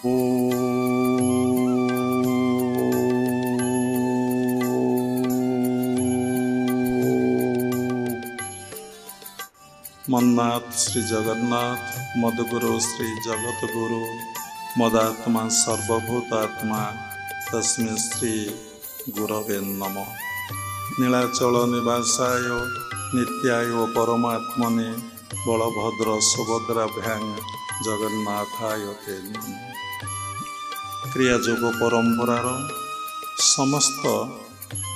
ଓ मन्नाथ श्री जगन्नाथ मदगुरु श्री जगतगुरु मदात्मा सर्वभूतात्मा तस्मै श्री गुरवे नमः। नीलाचल निवासाय नित्याय परमात्मने बलभद्र सुभद्राभ्यां जगन्नाथाय ते नमः। क्रियायोग परंपरार समस्त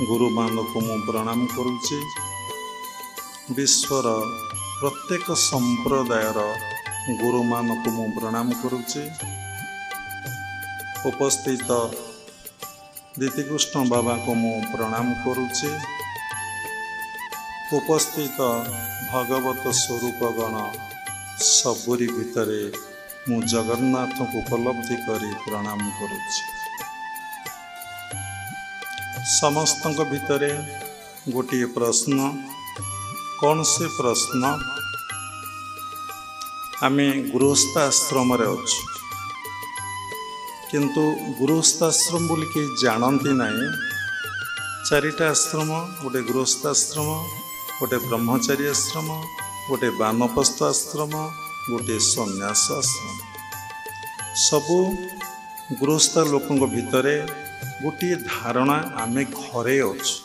गुरुमानक मु प्रणाम करुछि। विश्वर प्रत्येक संप्रदायर गुरु मानक मु प्रणाम करुछि। उपस्थित दीतिकृष्ण बाबा को मु प्रणाम करुछि। उपस्थित भगवत स्वरूप गण सबुरी भितरे मु जगन्नाथ को उपलब्धि करी प्रणाम करुछि। समस्तक भितरे गोटे प्रश्न, कौन से प्रश्न? आमे गृहस्थाश्रम रे अच्छु, किंतु गृहस्थाश्रम बोली के जानती नहीं। चारिटा आश्रम, गोटे गृहस्थाश्रम, गोटे ब्रह्मचारी आश्रम, गोटे बानप्रस्थ आश्रम, गोटे सन्यास आश्रम। सबू गृहस्थ लोकों भितरे गोटे धारणा आमे घरे अच्छु,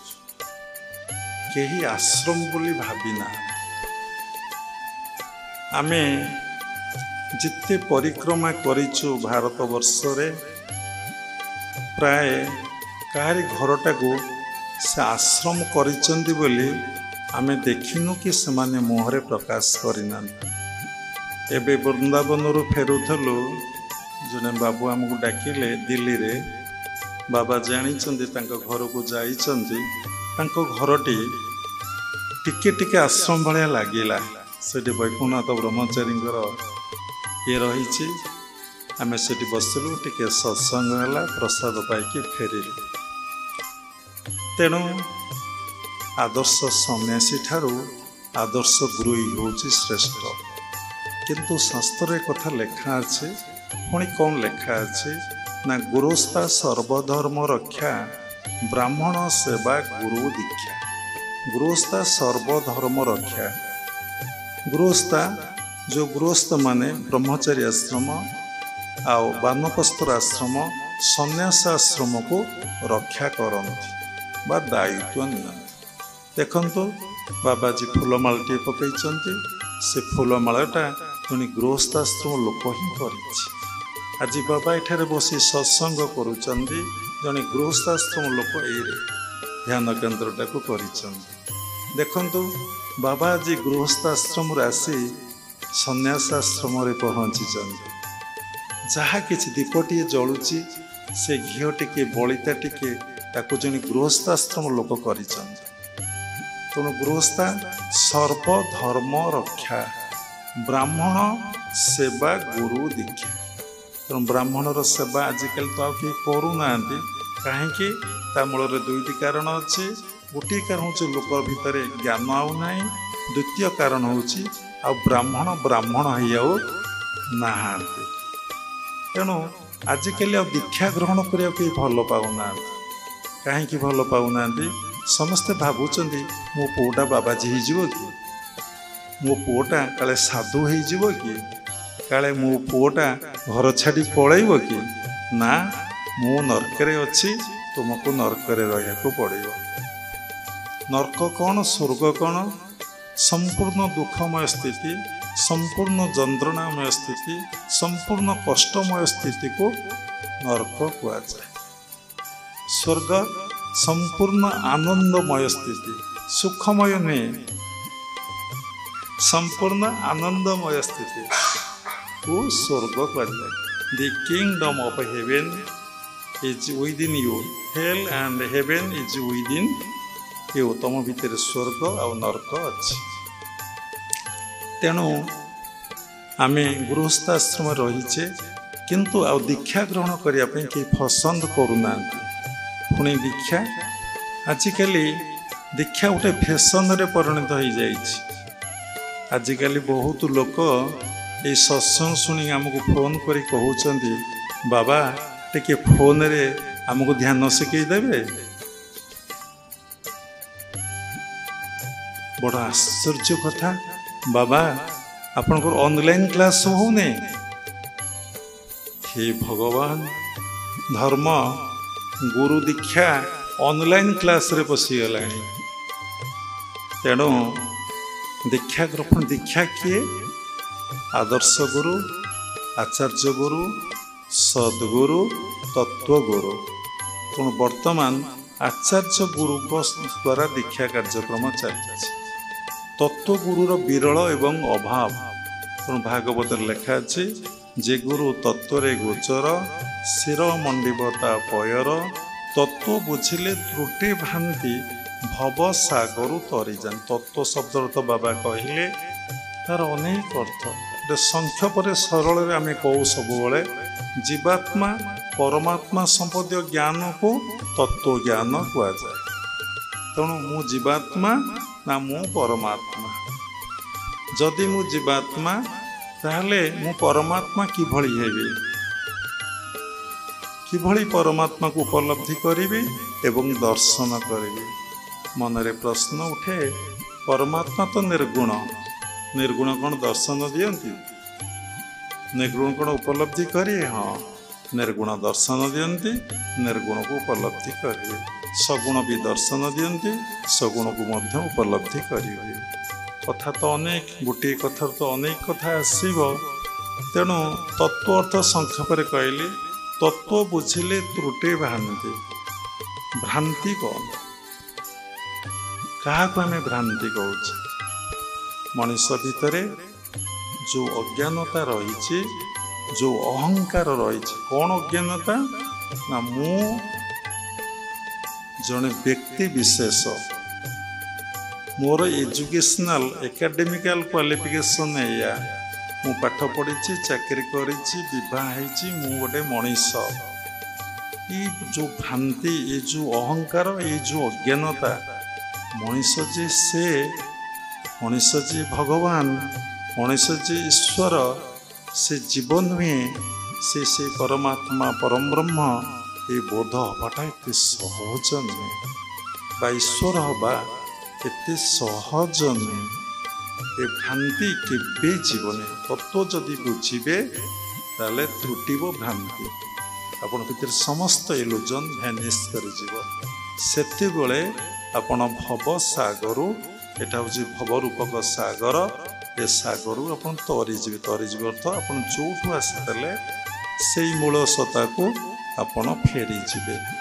केही आश्रम बोली भाविना। आमे जिते परिक्रमा करिछु भारत वर्ष रे, प्राय काहारी घरटा को से आश्रम करिचंदी बोली आमे देखिनु कि समाने मुहरे प्रकाश करिना। एबे वृंदावन रु फेरुथलु, जने बाबू हमको डाकिले दिल्ली रे। बाबा जानिचंदी तांको घर को जाइचंदी, तांको घरटी टिके टिके आश्रम भाया लगिला। सेठी वैकुंठ ब्रह्मचारी ये रही। आमे सेठी बसिलु, टिके सत्संग है, प्रसाद पाइकी फेरिलु। तेणु आदर्श सन्यासी ठारू आदर्श गुरु ही होची श्रेष्ठ। किंतु शास्त्र कथा लेखा अच्छे, पुणी कौन लेखा अच्छे ना, गुरुस्था सर्वधर्म रक्षा, ब्राह्मण सेवा गुरु दीक्षा। गृहस्था सर्वधर्म रक्षा। गृहस्था जो गृहस्थ माने ब्रह्मचारी आश्रम आउ बानप्रस्थ आश्रम सन्यास आश्रम को रक्षा करती बा दायित्व नियंती। देखंतु बाबाजी फूलमालटी पकईचंती, से फूलमालाटा जने गृहस्थाश्रम लोक ही करिछि। आज बाबा एठारे बसी सत्संग करुचंदी, जने गृहस्थाश्रम लोक ए ध्यान केन्द्रटा को करिचंदी। देखंतु बाबा आज गृहस्थाश्रम आसी सन्यास आश्रम पहुँची। जहाँ किसी दीपटी जलुची, से घीओ टिके बलिता टिके ताकू जने गृहस्थाश्रम लोक करिचंदी। तेणु गृहस्था सर्वधर्म रक्षा, ब्राह्मण सेवा गुरु दीक्षा। तेणु ब्राह्मणर सेवा आजिकल तो आउ करूना। कहीं मूल दुईटी कारण अच्छे। गोटे कारण हूँ लोक भितर ज्ञान आउ ना, द्वितीय कारण हूँ आ ब्राह्मण ब्राह्मण ना। तेणु आजिकल दीक्षा ग्रहण करने के भल पाऊना। कहीं भल पाऊना? समस्ते भावुंट मो पुओटा बाबाजी हो कि, मो पुओटा काले साधु हो कि, काले मो पुओटा घर छाड़ी पलैब कि ना, मु नरकरे अच्छी, तुमको नरकरे रहा पड़ो। नरक कौन, स्वर्ग कौन? संपूर्ण दुखमय स्थिति, संपूर्ण जंत्रणामय स्थिति, संपूर्ण कष्टमय स्थिति को नरक कहुए। स्वर्ग संपूर्ण आनंदमय स्थिति, सुखमय नहीं, संपूर्ण आनंदमय स्थिति को स्वर्ग कहुए। The kingdom of heaven is within you, hell and heaven is within you. तुम भितर स्वर्ग आ नरक अच्छी। तेणु आमे गृहस्थाश्रम रहीचे, किंतु आ दीक्षा ग्रहण करने कि पसंद करूना। पुणी दीक्षा आजिकल दीक्षा गोटे फैशन रे परिणत हो जाइए। आजिकल बहुत लोक ये सत्संग शुणी आमको फोन करी कहउचंदी बाबा टिके फोन रे आमको ध्यान शिखईदेवे। बड़ आश्चर्य कथा, बाबा आपनकर ऑनलाइन क्लास होने। हे भगवान, धर्म गुरु दीक्षा ऑनलाइन क्लास रे पशिगला। तेणु दीक्षा ग्रहण, दीक्षा किए? आदर्श गुरु, आचार्य गुरु, सद्गुरु, तत्वगुरु। तेणु वर्तमान आचार्य गुरु द्वारा दीक्षा कार्यक्रम चली। तत्वगुरुर विरल एवं अभाव। तेणु भागवत लिखा अच्छे, जे गुरु तत्वरे गोचर, शिर मंडिबता पयर, तत्व बुझिले त्रुटि भ्रांति, भव सागर तरी जान। तत्व शब्द तो बाबा कहले तार अनेक अर्थ। गोटे संक्षेप सरल आम कहू सब बेले, जीवात्मा परमात्मा संबंधी ज्ञान को तत्व ज्ञान कहुए। तेणु मु जीवात्मा ना मु परमात्मा? जदि मु जीवात्मा ताहले मु परमात्मा किभଳି हेबी, किभଳି परमात्मा को उपलब्धि करिबी एवं दर्शन करिबी? मनरे प्रश्न उठे, परमात्मा तो निर्गुण, निर्गुण कौन दर्शन दियंती? निर्गुण कौन उपलब्धि करिए? हाँ, निर्गुण दर्शन दियंती, निर्गुण को उपलब्धि करिए। सगुण भी दर्शन दियंती, सगुण को मध्य उपलब्धि करिए। कथा तो अनेक, गोटे कथा तो अनेक कथा आसीब। तेणु तत्व अर्थ संक्षेप कहले, तत्व बुझिले त्रुटि भ्रांति। भ्रांति कौन? क्या आम भ्रांति कहूँ? मनीष भितर जो अज्ञानता रही, जो अहंकार रही, कौन अज्ञानता ना मु जड़े व्यक्ति विशेष, मोर एजुकेशनल एकेडमिकल क्वालिफिकेशन या मु पाठ पढ़ी, चाकरी करिछि, विवाह होइछि, मु गोटे मनीष। ये जो भ्रांति, ये जो अहंकार, ये जो अज्ञानता, मनीष जे से, मनीष जे भगवान, मनीष जे ईश्वर, से जीवन नुहे, से परमात्मा परम ब्रह्म, ये बोध हवाटा एत सहज नुहे, बा ईश्वर हवा एत सहज नुहे। ये भ्रांति केबे जीवन तत्व जदि बुझे ताले त्रुटिब भ्रांति, आपण भीतर समस्त इल्यूजन भैनिश कर सेते बेले आपण भव सागरु, एटा होची भव रूपक सागर, ए सागरु आपण तरीजे। तरीजे अर्थ आपण जोठू आसीतले सेई मूल सत्ता को आपण फेरी जिवे।